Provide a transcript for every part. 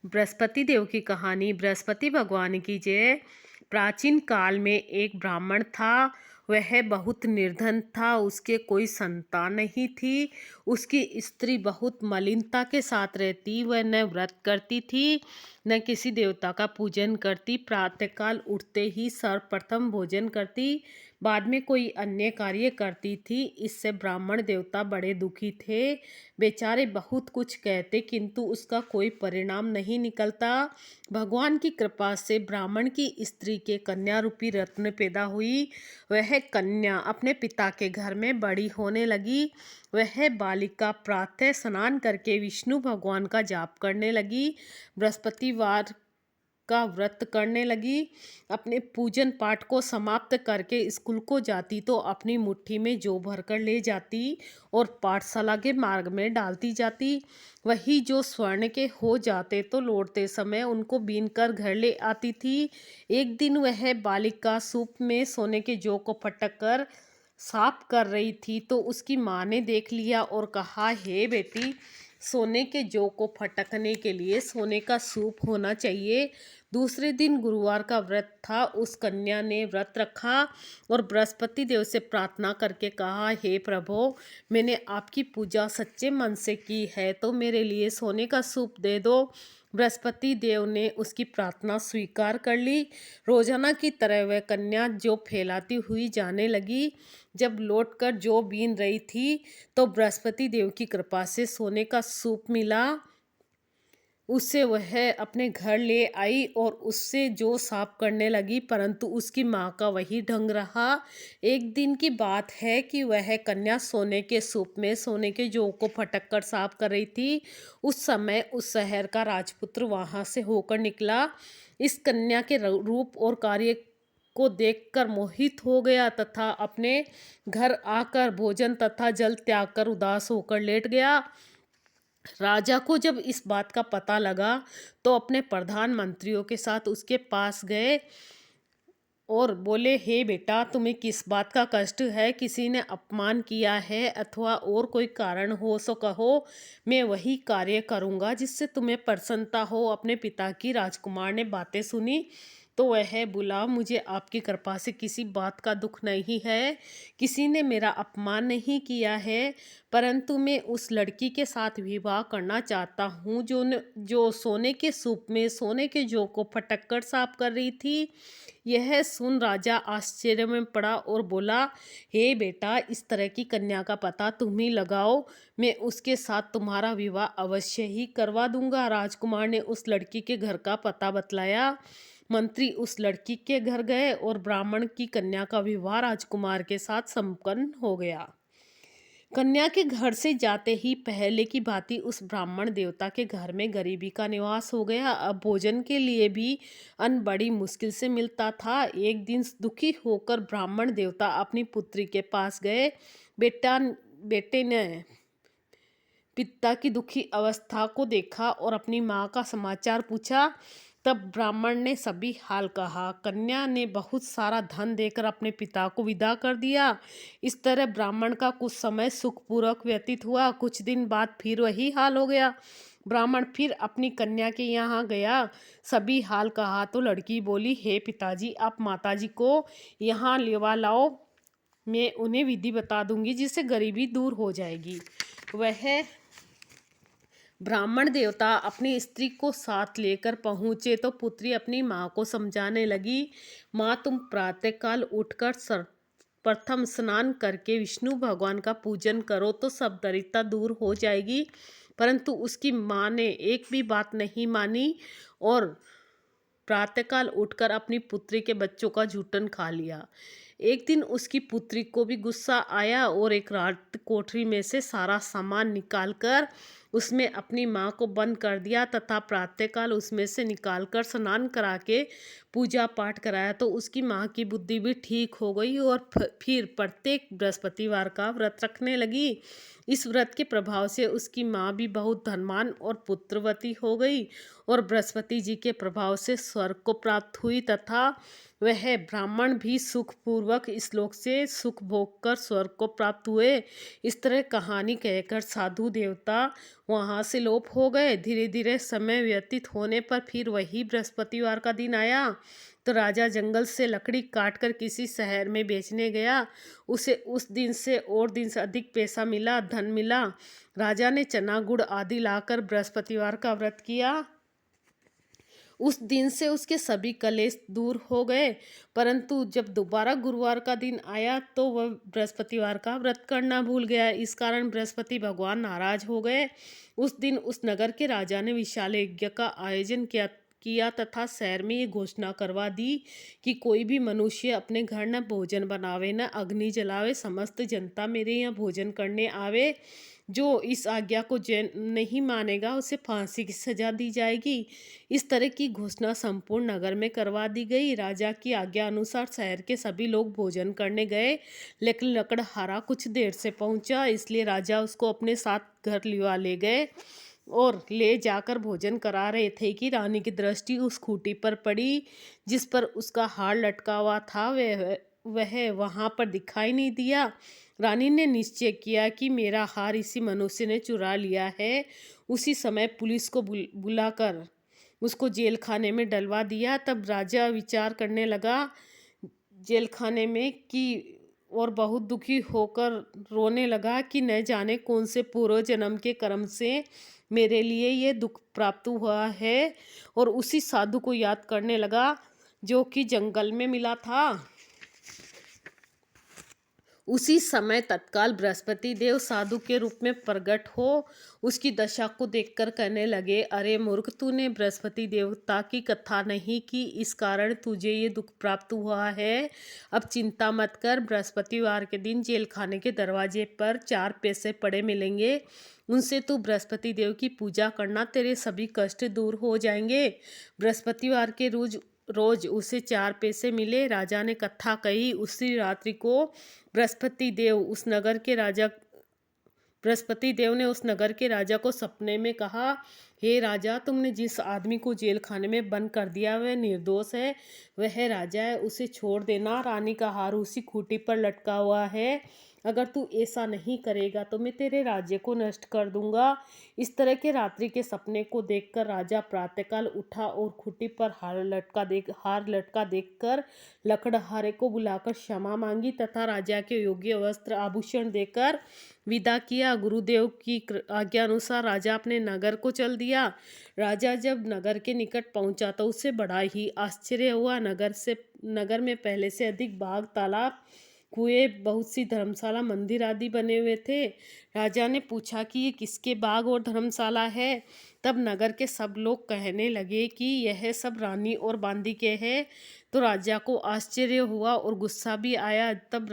बृहस्पति देव की कहानी। बृहस्पति भगवान की जय। प्राचीन काल में एक ब्राह्मण था। वह बहुत निर्धन था, उसके कोई संतान नहीं थी। उसकी स्त्री बहुत मलिनता के साथ रहती, वह न व्रत करती थी न किसी देवता का पूजन करती। प्रातःकाल उठते ही सर्वप्रथम भोजन करती, बाद में कोई अन्य कार्य करती थी। इससे ब्राह्मण देवता बड़े दुखी थे। बेचारे बहुत कुछ कहते किंतु उसका कोई परिणाम नहीं निकलता। भगवान की कृपा से ब्राह्मण की स्त्री के कन्या रूपी रत्न पैदा हुई। वह कन्या अपने पिता के घर में बड़ी होने लगी। वह बालिका प्रातः स्नान करके विष्णु भगवान का जाप करने लगी, बृहस्पतिवार का व्रत करने लगी। अपने पूजन पाठ को समाप्त करके स्कूल को जाती तो अपनी मुट्ठी में जौ भरकर ले जाती और पाठशाला के मार्ग में डालती जाती। वही जो स्वर्ण के हो जाते तो लौटते समय उनको बीन कर घर ले आती थी। एक दिन वह बालिका सूप में सोने के जौ को फटक कर साफ कर रही थी तो उसकी माँ ने देख लिया और कहा, हे बेटी, सोने के जौ को फटकने के लिए सोने का सूप होना चाहिए। दूसरे दिन गुरुवार का व्रत था। उस कन्या ने व्रत रखा और बृहस्पति देव से प्रार्थना करके कहा, हे प्रभु, मैंने आपकी पूजा सच्चे मन से की है तो मेरे लिए सोने का सूप दे दो। बृहस्पति देव ने उसकी प्रार्थना स्वीकार कर ली। रोजाना की तरह वह कन्या जो फैलाती हुई जाने लगी। जब लौटकर जो बीन रही थी तो बृहस्पति देव की कृपा से सोने का सूप मिला। उससे वह अपने घर ले आई और उससे जो साफ करने लगी, परंतु उसकी माँ का वही ढंग रहा। एक दिन की बात है कि वह कन्या सोने के सूप में सोने के जौ को फटक कर साफ कर रही थी। उस समय उस शहर का राजपुत्र वहां से होकर निकला। इस कन्या के रूप और कार्य को देखकर मोहित हो गया तथा अपने घर आकर भोजन तथा जल त्याग कर उदास होकर लेट गया। राजा को जब इस बात का पता लगा तो अपने प्रधानमंत्रियों के साथ उसके पास गए और बोले, हे बेटा, तुम्हें किस बात का कष्ट है? किसी ने अपमान किया है अथवा और कोई कारण हो सो कहो, मैं वही कार्य करूँगा जिससे तुम्हें प्रसन्नता हो। अपने पिता की राजकुमार ने बातें सुनी तो वह बोला, मुझे आपकी कृपा से किसी बात का दुख नहीं है। किसी ने मेरा अपमान नहीं किया है, परंतु मैं उस लड़की के साथ विवाह करना चाहता हूँ जो सोने के सूप में सोने के जौ को फटक कर साफ कर रही थी। यह सुन राजा आश्चर्य में पड़ा और बोला, हे बेटा, इस तरह की कन्या का पता तुम ही लगाओ, मैं उसके साथ तुम्हारा विवाह अवश्य ही करवा दूंगा। राजकुमार ने उस लड़की के घर का पता बतलाया। मंत्री उस लड़की के घर गए और ब्राह्मण की कन्या का विवाह राजकुमार के साथ संपन्न हो गया। कन्या के घर से जाते ही पहले की भांति उस ब्राह्मण देवता के घर में गरीबी का निवास हो गया। अब भोजन के लिए भी अन्न बड़ी मुश्किल से मिलता था। एक दिन दुखी होकर ब्राह्मण देवता अपनी पुत्री के पास गए। बेटे ने पिता की दुखी अवस्था को देखा और अपनी माँ का समाचार पूछा। तब ब्राह्मण ने सभी हाल कहा। कन्या ने बहुत सारा धन देकर अपने पिता को विदा कर दिया। इस तरह ब्राह्मण का कुछ समय सुखपूर्वक व्यतीत हुआ। कुछ दिन बाद फिर वही हाल हो गया। ब्राह्मण फिर अपनी कन्या के यहाँ गया, सभी हाल कहा तो लड़की बोली, हे पिताजी, आप माताजी को यहाँ लेवा लाओ, मैं उन्हें विधि बता दूंगी जिससे गरीबी दूर हो जाएगी। वह ब्राह्मण देवता अपनी स्त्री को साथ लेकर पहुंचे तो पुत्री अपनी माँ को समझाने लगी, माँ, तुम प्रातःकाल उठकर प्रथम स्नान करके विष्णु भगवान का पूजन करो तो सब दरिद्रता दूर हो जाएगी। परंतु उसकी माँ ने एक भी बात नहीं मानी और प्रातःकाल उठकर अपनी पुत्री के बच्चों का जूठन खा लिया। एक दिन उसकी पुत्री को भी गुस्सा आया और एक रात कोठरी में से सारा सामान निकालकर उसमें अपनी माँ को बंद कर दिया तथा प्रातःकाल उसमें से निकालकर स्नान करा के पूजा पाठ कराया तो उसकी माँ की बुद्धि भी ठीक हो गई और फिर प्रत्येक बृहस्पतिवार का व्रत रखने लगी। इस व्रत के प्रभाव से उसकी माँ भी बहुत धनवान और पुत्रवती हो गई और बृहस्पति जी के प्रभाव से स्वर्ग को प्राप्त हुई तथा वह ब्राह्मण भी सुखपूर्वक इस लोक से सुख भोग कर स्वर्ग को प्राप्त हुए। इस तरह कहानी कहकर साधु देवता वहाँ से लोप हो गए। धीरे धीरे समय व्यतीत होने पर फिर वही बृहस्पतिवार का दिन आया, तो राजा जंगल से लकड़ी काटकर किसी शहर में बेचने गया। उसे उस दिन से और दिन से अधिक पैसा मिला, धन मिला। राजा ने चना गुड़ आदि लाकर बृहस्पतिवार का व्रत किया। उस दिन से उसके सभी कलेश दूर हो गए। परंतु जब दोबारा गुरुवार का दिन आया तो वह बृहस्पतिवार का व्रत करना भूल गया। इस कारण बृहस्पति भगवान नाराज हो गए। उस दिन उस नगर के राजा ने विशाल यज्ञ का आयोजन किया तथा शहर में ये घोषणा करवा दी कि कोई भी मनुष्य अपने घर न भोजन बनावे न अग्नि जलावे, समस्त जनता मेरे यहाँ भोजन करने आवे। जो इस आज्ञा को जैन नहीं मानेगा उसे फांसी की सजा दी जाएगी। इस तरह की घोषणा संपूर्ण नगर में करवा दी गई। राजा की आज्ञा अनुसार शहर के सभी लोग भोजन करने गए, लेकिन लकड़हारा कुछ देर से पहुंचा, इसलिए राजा उसको अपने साथ घर लिवा ले गए और ले जाकर भोजन करा रहे थे कि रानी की दृष्टि उस खूंटी पर पड़ी जिस पर उसका हार लटका हुआ था। वह वहां पर दिखाई नहीं दिया। रानी ने निश्चय किया कि मेरा हार इसी मनुष्य ने चुरा लिया है। उसी समय पुलिस को बुलाकर उसको जेल खाने में डलवा दिया। तब राजा विचार करने लगा जेल खाने में कि और बहुत दुखी होकर रोने लगा कि न जाने कौन से पूर्व जन्म के कर्म से मेरे लिए ये दुख प्राप्त हुआ है। और उसी साधु को याद करने लगा जो कि जंगल में मिला था। उसी समय तत्काल बृहस्पति देव साधु के रूप में प्रकट हो उसकी दशा को देखकर कहने लगे, अरे मूर्ख, तूने बृहस्पति देवता की कथा नहीं की, इस कारण तुझे ये दुख प्राप्त हुआ है। अब चिंता मत कर, बृहस्पतिवार के दिन जेल खाने के दरवाजे पर 4 पैसे पड़े मिलेंगे, उनसे तू बृहस्पति देव की पूजा करना, तेरे सभी कष्ट दूर हो जाएंगे। बृहस्पतिवार के रोज उसे 4 पैसे मिले। राजा ने कथा कही। उसी रात्रि को बृहस्पति देव ने उस नगर के राजा को सपने में कहा, हे राजा, तुमने जिस आदमी को जेल खाने में बंद कर दिया वह निर्दोष है, वह राजा है, उसे छोड़ देना। रानी का हार उसी खूंटी पर लटका हुआ है। अगर तू ऐसा नहीं करेगा तो मैं तेरे राज्य को नष्ट कर दूंगा। इस तरह के रात्रि के सपने को देखकर राजा प्रातःकाल उठा और खूंटी पर हार लटका देखकर लकड़हारे को बुलाकर क्षमा मांगी तथा राजा के योग्य वस्त्र आभूषण देकर विदा किया। गुरुदेव की आज्ञा अनुसार राजा अपने नगर को चल दिया। राजा जब नगर के निकट पहुंचा तो उसे बड़ा ही आश्चर्य हुआ। नगर में पहले से अधिक बाग, तालाब, कुएं, बहुत सी धर्मशाला, मंदिर आदि बने हुए थे। राजा ने पूछा कि ये किसके बाग और धर्मशाला है। तब नगर के सब लोग कहने लगे कि यह सब रानी और बांदी के हैं। तो राजा को आश्चर्य हुआ और गुस्सा भी आया। तब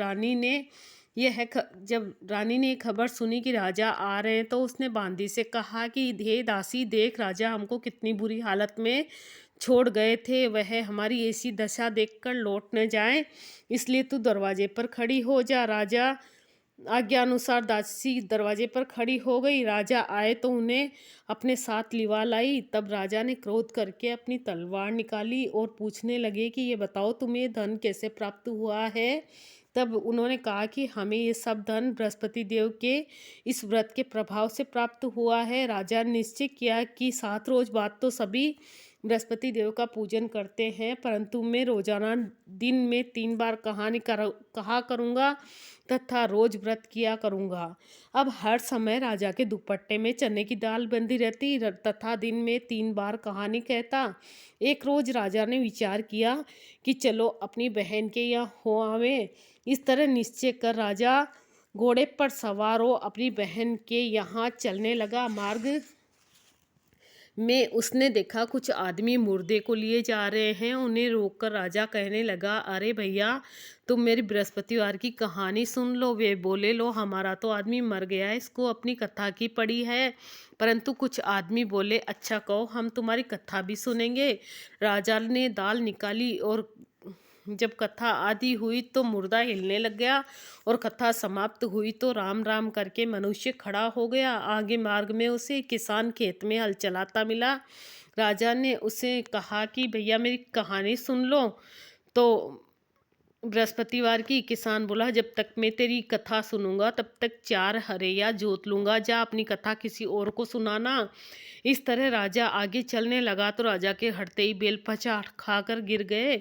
जब रानी ने खबर सुनी कि राजा आ रहे हैं तो उसने बांदी से कहा कि हे दासी, देख राजा हमको कितनी बुरी हालत में छोड़ गए थे, वह हमारी ऐसी दशा देखकर लौट न जाए, इसलिए तू दरवाजे पर खड़ी हो जा। राजा आज्ञा अनुसार दासी दरवाजे पर खड़ी हो गई। राजा आए तो उन्हें अपने साथ लिवा लाई। तब राजा ने क्रोध करके अपनी तलवार निकाली और पूछने लगे कि ये बताओ तुम्हें धन कैसे प्राप्त हुआ है। तब उन्होंने कहा कि हमें ये सब धन बृहस्पति देव के इस व्रत के प्रभाव से प्राप्त हुआ है। राजा ने निश्चय किया कि 7 रोज बाद तो सभी बृहस्पति देव का पूजन करते हैं, परंतु मैं रोजाना दिन में 3 बार कहा करूँगा तथा रोज व्रत किया करूँगा। अब हर समय राजा के दुपट्टे में चने की दाल बंधी रहती तथा दिन में 3 बार कहानी कहता। एक रोज राजा ने विचार किया कि चलो अपनी बहन के यहाँ हो आवे। इस तरह निश्चय कर राजा घोड़े पर सवार हो अपनी बहन के यहाँ चलने लगा। मार्ग में उसने देखा कुछ आदमी मुर्दे को लिए जा रहे हैं। उन्हें रोककर राजा कहने लगा, अरे भैया, तुम मेरी बृहस्पतिवार की कहानी सुन लो। वे बोले, लो, हमारा तो आदमी मर गया है, इसको अपनी कथा की पड़ी है। परंतु कुछ आदमी बोले, अच्छा कहो, हम तुम्हारी कथा भी सुनेंगे। राजा ने दाल निकाली और जब कथा आदि हुई तो मुर्दा हिलने लग गया और कथा समाप्त हुई तो राम राम करके मनुष्य खड़ा हो गया। आगे मार्ग में उसे किसान खेत में हल चलाता मिला। राजा ने उसे कहा कि भैया मेरी कहानी सुन लो। तो बृहस्पतिवार की किसान बोला, जब तक मैं तेरी कथा सुनूंगा तब तक 4 हरैया जोत लूंगा, जा अपनी कथा किसी और को सुनाना। इस तरह राजा आगे चलने लगा तो राजा के हटते ही बेल पचाट खाकर गिर गए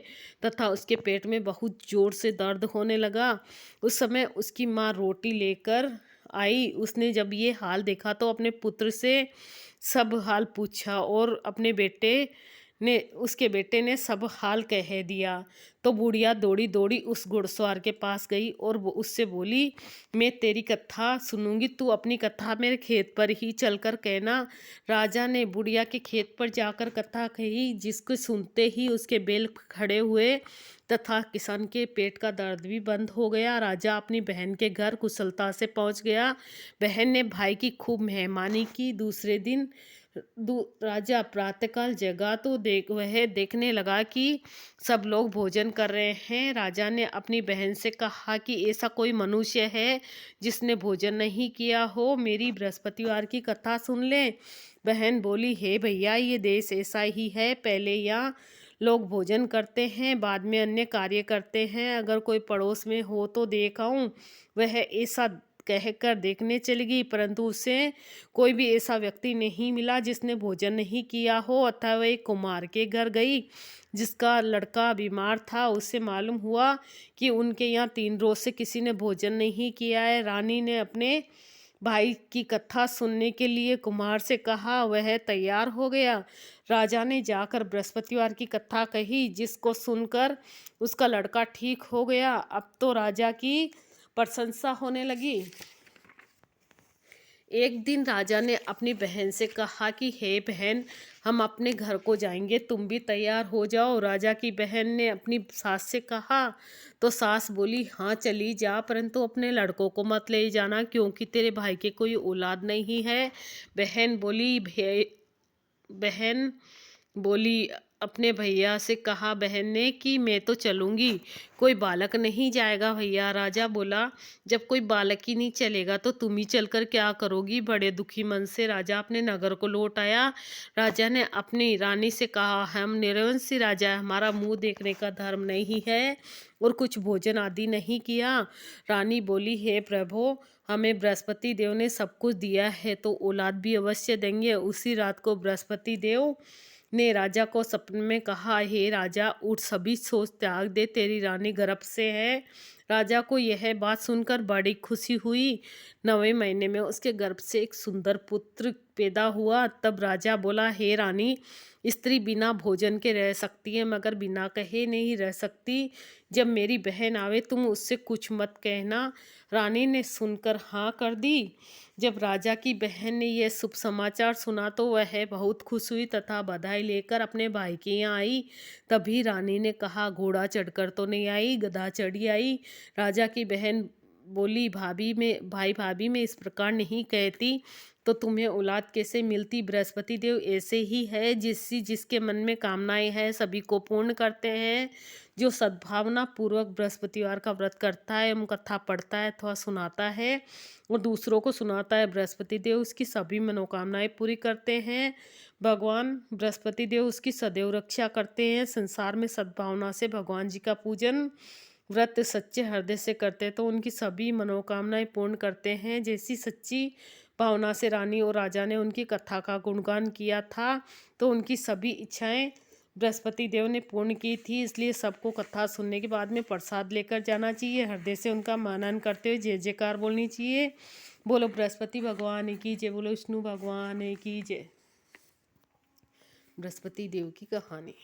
तथा उसके पेट में बहुत जोर से दर्द होने लगा। उस समय उसकी माँ रोटी लेकर आई। उसने जब ये हाल देखा तो अपने पुत्र से सब हाल पूछा और अपने बेटे ने उसके बेटे ने सब हाल कह दिया। तो बुढ़िया दौड़ी दौड़ी उस घुड़सवार के पास गई और वो उससे बोली, मैं तेरी कथा सुनूंगी, तू अपनी कथा मेरे खेत पर ही चलकर कहना। राजा ने बुढ़िया के खेत पर जाकर कथा कही, जिसको सुनते ही उसके बैल खड़े हुए तथा किसान के पेट का दर्द भी बंद हो गया। राजा अपनी बहन के घर कुशलता से पहुंच गया। बहन ने भाई की खूब मेहमानी की। दूसरे दिन राजा प्रातःकाल जगा तो वह देखने लगा कि सब लोग भोजन कर रहे हैं। राजा ने अपनी बहन से कहा कि ऐसा कोई मनुष्य है जिसने भोजन नहीं किया हो, मेरी बृहस्पतिवार की कथा सुन ले। बहन बोली, हे भैया, ये देश ऐसा ही है, पहले यहाँ लोग भोजन करते हैं, बाद में अन्य कार्य करते हैं। अगर कोई पड़ोस में हो तो देख आऊं। वह ऐसा कहकर देखने चली गई, परंतु उसे कोई भी ऐसा व्यक्ति नहीं मिला जिसने भोजन नहीं किया हो। अतः वह एक कुम्हार के घर गई जिसका लड़का बीमार था। उससे मालूम हुआ कि उनके यहाँ 3 रोज से किसी ने भोजन नहीं किया है। रानी ने अपने भाई की कथा सुनने के लिए कुम्हार से कहा। वह तैयार हो गया। राजा ने जाकर बृहस्पतिवार की कथा कही, जिसको सुनकर उसका लड़का ठीक हो गया। अब तो राजा की प्रशंसा होने लगी। एक दिन राजा ने अपनी बहन से कहा कि हे बहन, हम अपने घर को जाएंगे, तुम भी तैयार हो जाओ। राजा की बहन ने अपनी सास से कहा तो सास बोली, हाँ चली जा, परंतु अपने लड़कों को मत ले जाना, क्योंकि तेरे भाई के कोई औलाद नहीं है। बहन बोली बहन बोली अपने भैया से कहा बहन ने कि मैं तो चलूंगी, कोई बालक नहीं जाएगा भैया। राजा बोला, जब कोई बालक ही नहीं चलेगा तो तुम ही चलकर क्या करोगी। बड़े दुखी मन से राजा अपने नगर को लौट आया। राजा ने अपनी रानी से कहा, हम निरवंशी राजा है, हमारा मुंह देखने का धर्म नहीं है और कुछ भोजन आदि नहीं किया। रानी बोली, हे प्रभु, हमें बृहस्पति देव ने सब कुछ दिया है तो औलाद भी अवश्य देंगे। उसी रात को बृहस्पति देव ने राजा को सपने में कहा, हे राजा, उठ, सभी सोच त्याग दे, तेरी रानी गर्भ से है। राजा को यह बात सुनकर बड़ी खुशी हुई। 9वें महीने में उसके गर्भ से एक सुंदर पुत्र पैदा हुआ। तब राजा बोला, हे रानी, स्त्री बिना भोजन के रह सकती है मगर बिना कहे नहीं रह सकती। जब मेरी बहन आवे तुम उससे कुछ मत कहना। रानी ने सुनकर हाँ कर दी। जब राजा की बहन ने यह शुभ समाचार सुना तो वह बहुत खुश हुई तथा बधाई लेकर अपने भाई के यहाँ आई। तभी रानी ने कहा, घोड़ा चढ़कर तो नहीं आई, गधा चढ़ी आई। राजा की बहन बोली, भाभी में इस प्रकार नहीं कहती तो तुम्हें औलाद कैसे मिलती। बृहस्पति देव ऐसे ही है, जिसके मन में कामनाएं हैं सभी को पूर्ण करते हैं। जो सद्भावना पूर्वक बृहस्पतिवार का व्रत करता है एवं कथा पढ़ता है अथवा सुनाता है और दूसरों को सुनाता है, बृहस्पति देव उसकी सभी मनोकामनाएं पूरी करते हैं। भगवान बृहस्पति देव उसकी सदैव रक्षा करते हैं। संसार में सद्भावना से भगवान जी का पूजन व्रत सच्चे हृदय से करते तो उनकी सभी मनोकामनाएं पूर्ण करते हैं। जैसी सच्ची भावना से रानी और राजा ने उनकी कथा का गुणगान किया था तो उनकी सभी इच्छाएं बृहस्पति देव ने पूर्ण की थी। इसलिए सबको कथा सुनने के बाद में प्रसाद लेकर जाना चाहिए, हृदय से उनका मानन करते हुए जय जयकार बोलनी चाहिए। बोलो बृहस्पति भगवान की जय, बोलो विष्णु भगवान की जय। बृहस्पति देव की कहानी।